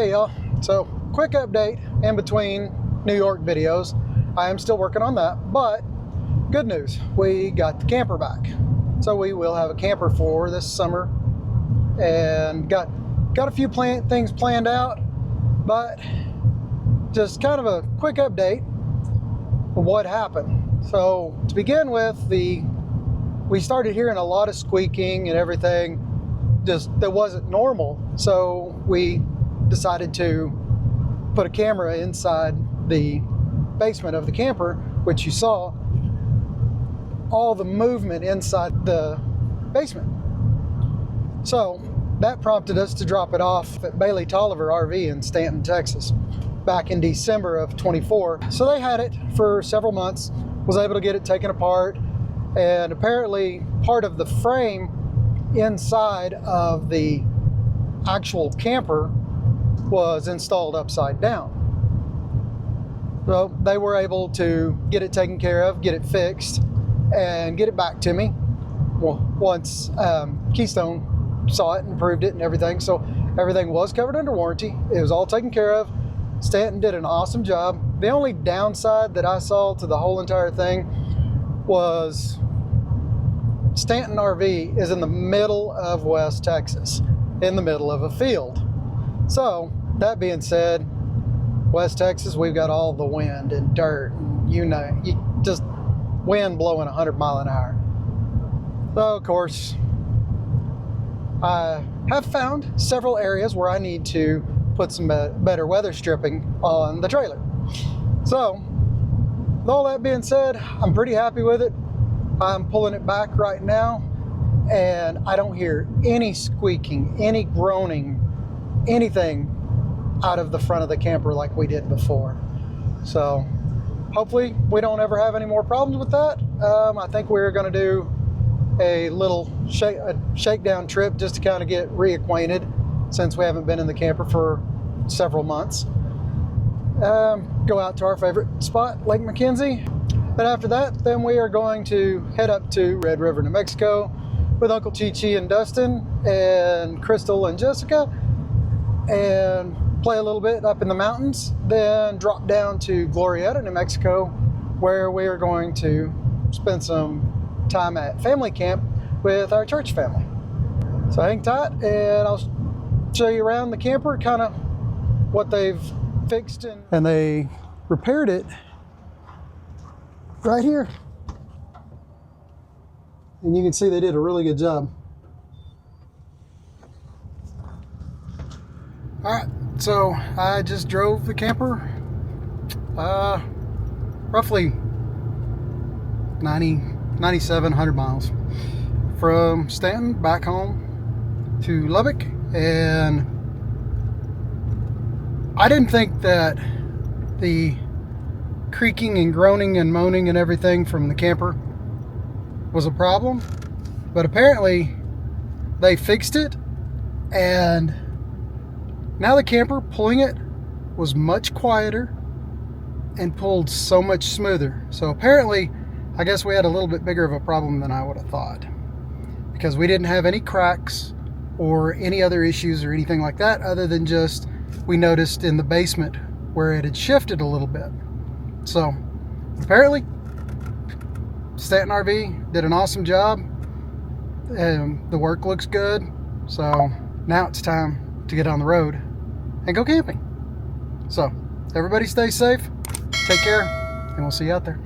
Hey y'all, so quick update in between New York videos. I am still working on that, but good news, we got the camper back. So we will have a camper for this summer and got a few things planned out, but just kind of a quick update of what happened. So to begin with, we started hearing a lot of squeaking and everything just that wasn't normal. So we decided to put a camera inside the basement of the camper, which you saw all the movement inside the basement. So that prompted us to drop it off at Bailey Tolliver RV in Stanton, Texas, back in December of 24. So they had it for several months, was able to get it taken apart, and apparently part of the frame inside of the actual camper was installed upside down. So they were able to get it taken care of, get it fixed, and get it back to me. Well, once Keystone saw it and approved it and everything, so everything was covered under warranty. It was all taken care of. Stanton did an awesome job. The only downside that I saw to the whole entire thing was Stanton RV is in the middle of West Texas, in the middle of a field. So that being said, West Texas, we've got all the wind and dirt, and just wind blowing 100 miles an hour. So of course, I have found several areas where I need to put some better weather stripping on the trailer. So with all that being said, I'm pretty happy with it. I'm pulling it back right now, and I don't hear any squeaking, any groaning, anything out of the front of the camper like we did before. So hopefully we don't ever have any more problems with that. I think we're going to do a little shakedown trip just to kind of get reacquainted, since we haven't been in the camper for several months. Go out to our favorite spot, Lake McKenzie. And after that, then we are going to head up to Red River, New Mexico with Uncle Chi-Chi and Dustin and Crystal and Jessica, and play a little bit up in the mountains, then drop down to Glorieta, New Mexico, where we are going to spend some time at family camp with our church family. So hang tight, and I'll show you around the camper, kind of what they've fixed. And they repaired it right here. And you can see they did a really good job. All right, so I just drove the camper roughly 9,700 miles from Stanton back home to Lubbock, and I didn't think that the creaking and groaning and moaning and everything from the camper was a problem, but apparently they fixed it, and now the camper, pulling it, was much quieter and pulled so much smoother. So apparently, I guess we had a little bit bigger of a problem than I would have thought, because we didn't have any cracks or any other issues or anything like that, other than just we noticed in the basement where it had shifted a little bit. So apparently Stanton RV did an awesome job, and the work looks good. So now it's time to get on the road and go camping. So everybody stay safe, take care, and we'll see you out there.